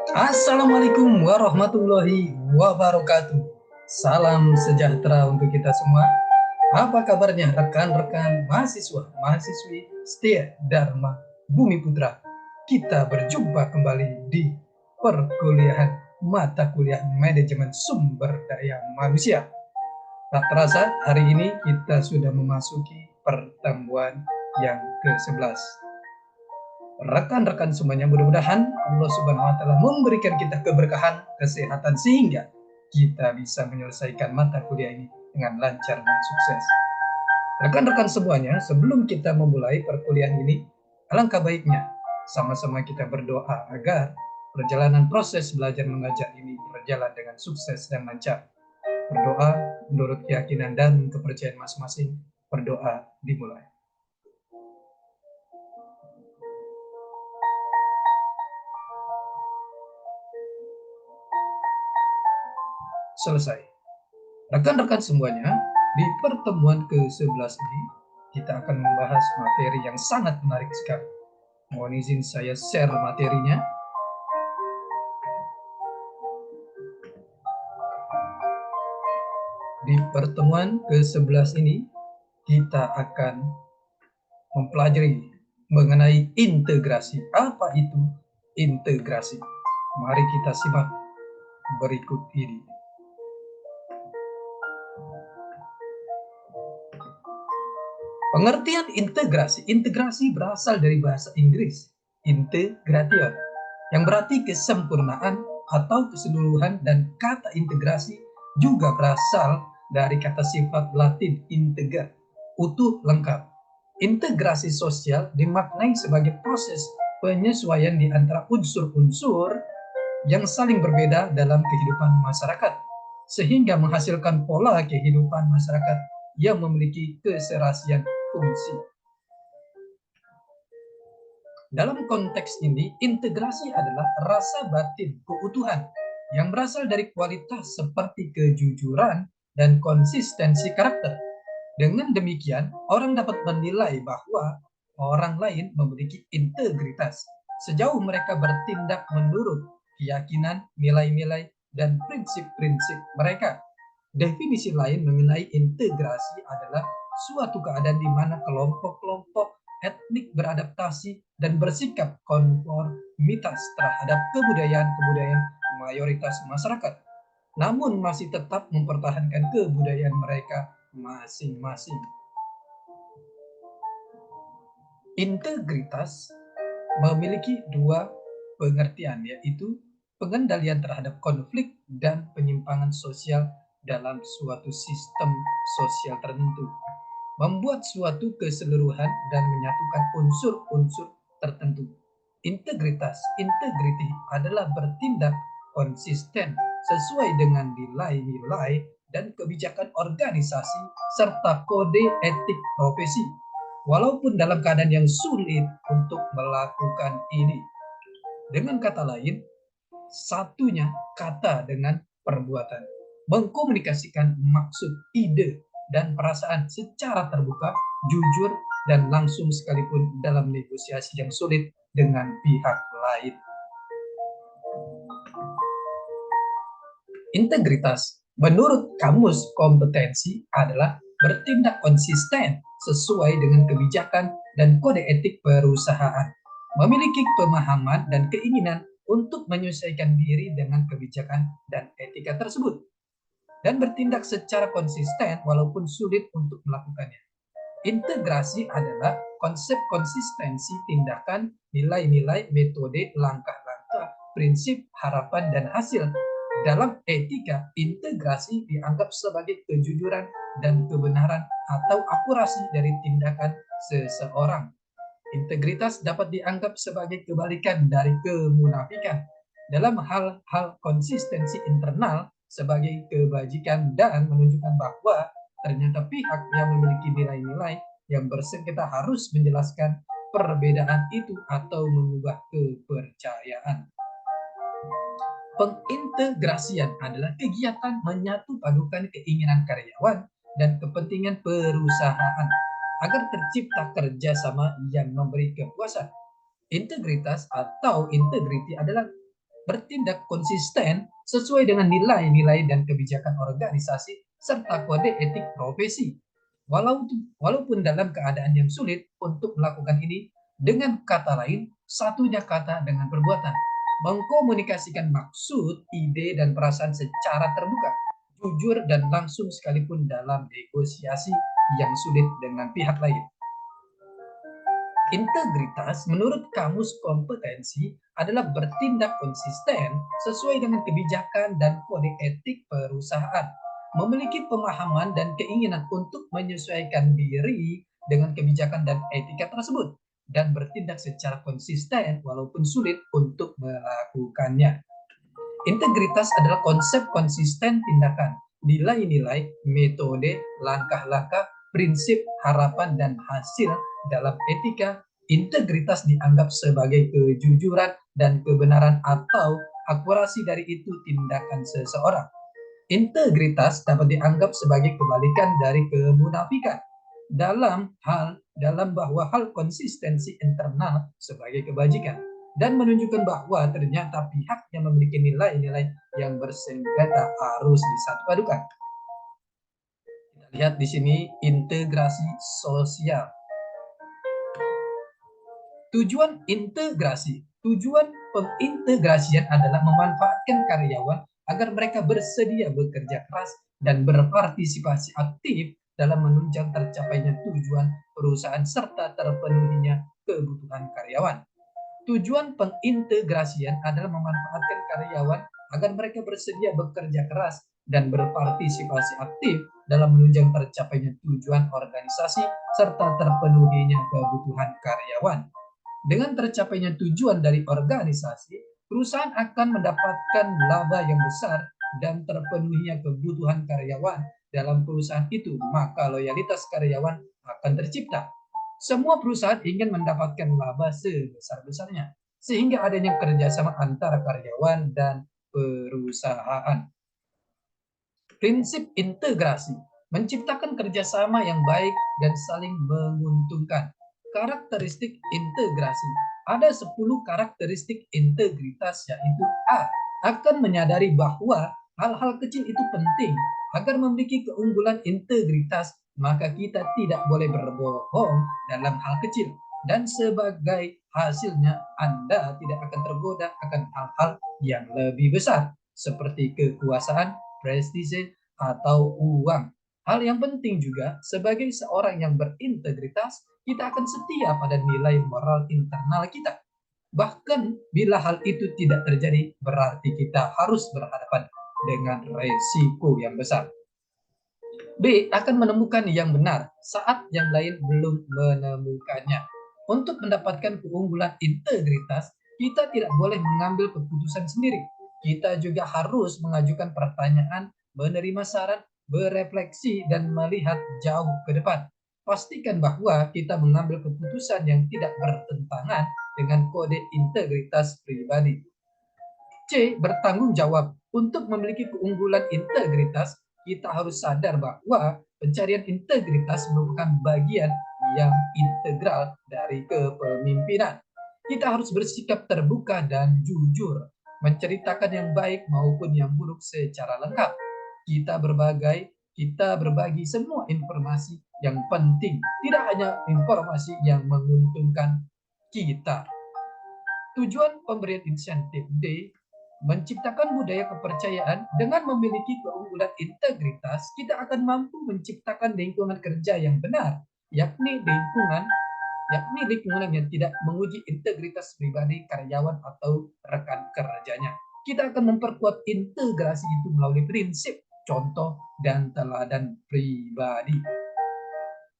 Assalamualaikum warahmatullahi wabarakatuh. Salam sejahtera untuk kita semua. Apa kabarnya rekan-rekan mahasiswa, mahasiswi setia Dharma Bumi Putra? Kita berjumpa kembali di perkuliahan mata kuliah manajemen sumber daya manusia. Tak terasa hari ini kita sudah memasuki pertemuan yang ke-11. Rekan-rekan semuanya, mudah-mudahan Allah Subhanahu wa taala memberikan kita keberkahan, kesehatan sehingga kita bisa menyelesaikan mata kuliah ini dengan lancar dan sukses. Rekan-rekan semuanya, sebelum kita memulai perkuliahan ini, alangkah baiknya sama-sama kita berdoa agar perjalanan proses belajar mengajar ini berjalan dengan sukses dan lancar. Berdoa menurut keyakinan dan kepercayaan masing-masing. Berdoa dimulai. Selesai. Rekan-rekan semuanya, di pertemuan ke-11 ini, kita akan membahas materi yang sangat menarik sekali. Mohon izin saya share materinya. Di pertemuan ke-11 ini, kita akan mempelajari mengenai integrasi. Apa itu integrasi? Mari kita simak berikut ini. Pengertian integrasi. Integrasi berasal dari bahasa Inggris, integration, yang berarti kesempurnaan atau keseluruhan, dan kata integrasi juga berasal dari kata sifat Latin integer, utuh, lengkap. Integrasi sosial dimaknai sebagai proses penyesuaian di antara unsur-unsur yang saling berbeda dalam kehidupan masyarakat, sehingga menghasilkan pola kehidupan masyarakat yang memiliki keserasian fungsi. Dalam konteks ini, integrasi adalah rasa batin keutuhan yang berasal dari kualitas seperti kejujuran dan konsistensi karakter. Dengan demikian, orang dapat menilai bahwa orang lain memiliki integritas sejauh mereka bertindak menurut keyakinan, nilai-nilai, dan prinsip-prinsip mereka. Definisi lain mengenai integrasi adalah suatu keadaan di mana kelompok-kelompok etnik beradaptasi dan bersikap konformitas terhadap kebudayaan-kebudayaan mayoritas masyarakat, namun masih tetap mempertahankan kebudayaan mereka masing-masing. Integritas memiliki dua pengertian, yaitu pengendalian terhadap konflik dan penyimpangan sosial dalam suatu sistem sosial tertentu, membuat suatu keseluruhan dan menyatukan unsur-unsur tertentu. Integrity adalah bertindak konsisten sesuai dengan nilai-nilai dan kebijakan organisasi serta kode etik profesi, walaupun dalam keadaan yang sulit untuk melakukan ini. Dengan kata lain, satunya kata dengan perbuatan, mengkomunikasikan maksud, ide, dan perasaan secara terbuka, jujur, dan langsung sekalipun dalam negosiasi yang sulit dengan pihak lain. Integritas menurut Kamus Kompetensi adalah bertindak konsisten sesuai dengan kebijakan dan kode etik perusahaan, memiliki pemahaman dan keinginan untuk menyesuaikan diri dengan kebijakan dan etika tersebut, dan bertindak secara konsisten walaupun sulit untuk melakukannya. Integrasi adalah konsep konsistensi tindakan, nilai-nilai, metode, langkah-langkah, prinsip, harapan, dan hasil. Dalam etika, integrasi dianggap sebagai kejujuran dan kebenaran atau akurasi dari tindakan seseorang. Integritas dapat dianggap sebagai kebalikan dari kemunafikan dalam hal-hal konsistensi internal sebagai kebajikan dan menunjukkan bahwa ternyata pihak yang memiliki nilai-nilai yang bersengketa harus menjelaskan perbedaan itu atau mengubah kepercayaan. Pengintegrasian adalah kegiatan menyatu padukan keinginan karyawan dan kepentingan perusahaan agar tercipta kerjasama yang memberi kepuasan. Integritas atau integrity adalah bertindak konsisten sesuai dengan nilai-nilai dan kebijakan organisasi serta kode etik profesi. Walaupun dalam keadaan yang sulit untuk melakukan ini, dengan kata lain, satunya kata dengan perbuatan. Mengkomunikasikan maksud, ide, dan perasaan secara terbuka, jujur, dan langsung sekalipun dalam negosiasi yang sulit dengan pihak lain. Integritas menurut Kamus Kompetensi adalah bertindak konsisten sesuai dengan kebijakan dan kode etik perusahaan, memiliki pemahaman dan keinginan untuk menyesuaikan diri dengan kebijakan dan etika tersebut, dan bertindak secara konsisten walaupun sulit untuk melakukannya. Integritas adalah konsep konsisten tindakan, nilai-nilai, metode, langkah-langkah, prinsip, harapan, dan hasil dalam etika. Integritas dianggap sebagai kejujuran dan kebenaran atau akurasi dari itu tindakan seseorang. Integritas dapat dianggap sebagai kebalikan dari kemunafikan dalam bahwa hal konsistensi internal sebagai kebajikan dan menunjukkan bahwa ternyata pihak yang memiliki nilai-nilai yang bersengketa harus disatupadukan. Kita lihat di sini integrasi sosial. Tujuan integrasi. Tujuan pengintegrasian adalah memanfaatkan karyawan agar mereka bersedia bekerja keras dan berpartisipasi aktif dalam menunjang tercapainya tujuan perusahaan serta terpenuhinya kebutuhan karyawan. Tujuan pengintegrasian adalah memanfaatkan karyawan agar mereka bersedia bekerja keras dan berpartisipasi aktif dalam menunjang tercapainya tujuan organisasi serta terpenuhinya kebutuhan karyawan. Dengan tercapainya tujuan dari organisasi, perusahaan akan mendapatkan laba yang besar dan terpenuhinya kebutuhan karyawan dalam perusahaan itu, maka loyalitas karyawan akan tercipta. Semua perusahaan ingin mendapatkan laba sebesar-besarnya, sehingga adanya kerjasama antara karyawan dan perusahaan. Prinsip integrasi menciptakan kerjasama yang baik dan saling menguntungkan. Karakteristik integrasi. Ada 10 karakteristik integritas, yaitu A. Akan menyadari bahwa hal-hal kecil itu penting. Agar memiliki keunggulan integritas, maka kita tidak boleh berbohong dalam hal kecil. Dan sebagai hasilnya, Anda tidak akan tergoda akan hal-hal yang lebih besar, seperti kekuasaan, prestise, atau uang. Hal yang penting juga, sebagai seorang yang berintegritas, kita akan setia pada nilai moral internal kita. Bahkan bila hal itu tidak terjadi, berarti kita harus berhadapan dengan resiko yang besar. B. Akan menemukan yang benar saat yang lain belum menemukannya. Untuk mendapatkan keunggulan integritas, kita tidak boleh mengambil keputusan sendiri. Kita juga harus mengajukan pertanyaan, menerima saran, berefleksi, dan melihat jauh ke depan. Pastikan bahwa kita mengambil keputusan yang tidak bertentangan dengan kode integritas pribadi. C. Bertanggung jawab. Untuk memiliki keunggulan integritas, kita harus sadar bahwa pencarian integritas merupakan bagian yang integral dari kepemimpinan. Kita harus bersikap terbuka dan jujur, menceritakan yang baik maupun yang buruk secara lengkap. Kita berbagi semua informasi yang penting, tidak hanya informasi yang menguntungkan kita. Tujuan pemberian insentif D. Menciptakan budaya kepercayaan. Dengan memiliki keunggulan integritas, kita akan mampu menciptakan lingkungan kerja yang benar, yakni lingkungan yang tidak menguji integritas pribadi karyawan atau rekan kerjanya. Kita akan memperkuat integrasi itu melalui prinsip, contoh, dan teladan pribadi.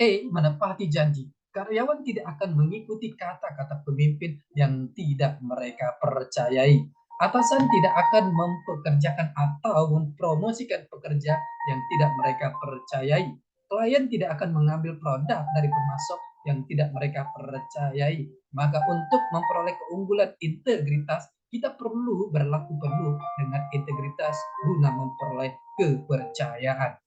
E. Menepati janji. Karyawan tidak akan mengikuti kata-kata pemimpin yang tidak mereka percayai. Atasan tidak akan mempekerjakan atau mempromosikan pekerja yang tidak mereka percayai. Klien tidak akan mengambil produk dari pemasok yang tidak mereka percayai. Maka untuk memperoleh keunggulan integritas, kita perlu berlaku penuh dengan integritas guna memperoleh kepercayaan.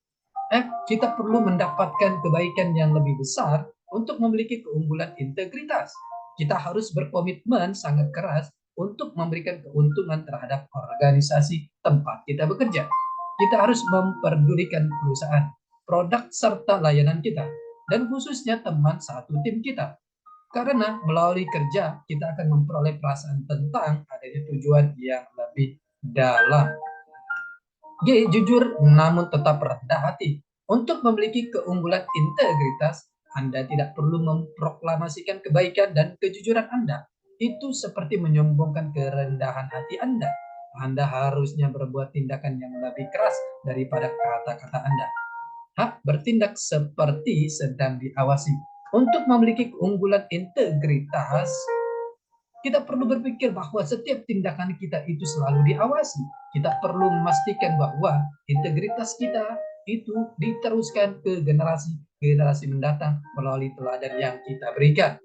Kita perlu mendapatkan kebaikan yang lebih besar untuk memiliki keunggulan integritas. Kita harus berkomitmen sangat keras untuk memberikan keuntungan terhadap organisasi tempat kita bekerja. Kita harus memperdulikan perusahaan, produk serta layanan kita, dan khususnya teman satu tim kita. Karena melalui kerja kita akan memperoleh perasaan tentang adanya tujuan yang lebih dalam. G. Jujur namun tetap rendah hati. Untuk memiliki keunggulan integritas, Anda tidak perlu memproklamasikan kebaikan dan kejujuran Anda. Itu seperti menyombongkan kerendahan hati Anda. Anda harusnya berbuat tindakan yang lebih keras daripada kata-kata Anda. Hak bertindak seperti sedang diawasi. Untuk memiliki keunggulan integritas, kita perlu berpikir bahwa setiap tindakan kita itu selalu diawasi. Kita perlu memastikan bahwa integritas kita itu diteruskan ke generasi mendatang melalui teladan yang kita berikan.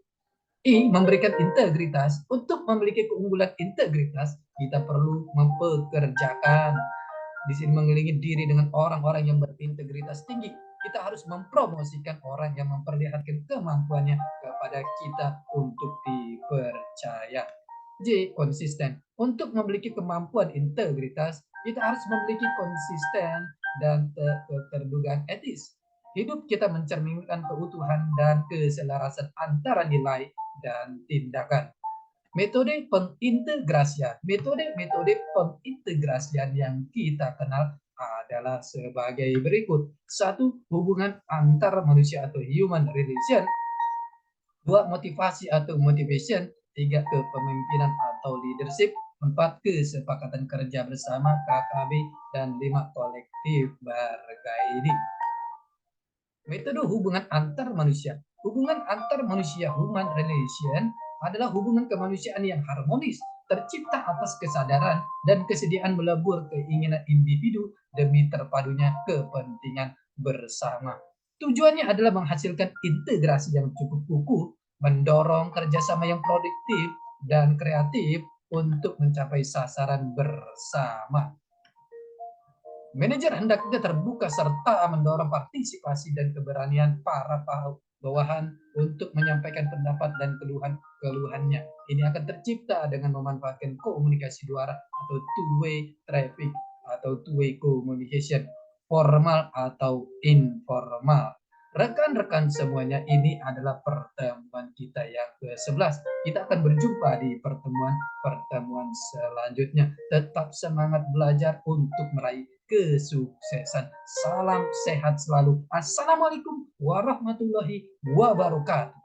Memberikan integritas. Untuk memiliki keunggulan integritas, kita perlu mempekerjakan. Di sini mengelilingi diri dengan orang-orang yang berintegritas tinggi. Kita harus mempromosikan orang yang memperlihatkan kemampuannya kepada kita untuk dipercaya. J. Konsisten. Untuk memiliki kemampuan integritas, kita harus memiliki konsisten dan keterdugaan etis. Hidup kita mencerminkan keutuhan dan keselarasan antara nilai dan tindakan. Metode pengintegrasian. Metode pengintegrasian yang kita kenal adalah sebagai berikut. 1. Hubungan antar manusia atau human relation. 2. Motivasi atau motivation. 3. Kepemimpinan atau leadership. 4. Kesepakatan kerja bersama KKB. Dan 5. Kolektif bargaining. Metode hubungan antar manusia. Hubungan antar manusia human relation adalah hubungan kemanusiaan yang harmonis, tercipta atas kesadaran dan kesediaan melebur keinginan individu demi terpadunya kepentingan bersama. Tujuannya adalah menghasilkan integrasi yang cukup kukuh, mendorong kerjasama yang produktif dan kreatif untuk mencapai sasaran bersama. Manajer hendaknya terbuka serta mendorong partisipasi dan keberanian para bawahan untuk menyampaikan pendapat dan keluhannya. Ini akan tercipta dengan memanfaatkan komunikasi dua arah atau two-way traffic atau two-way communication, formal atau informal. Rekan-rekan semuanya, ini adalah pertemuan kita yang ke-11. Kita akan berjumpa di pertemuan selanjutnya. Tetap semangat belajar untuk meraih kesuksesan. Salam sehat selalu. Assalamualaikum warahmatullahi wabarakatuh.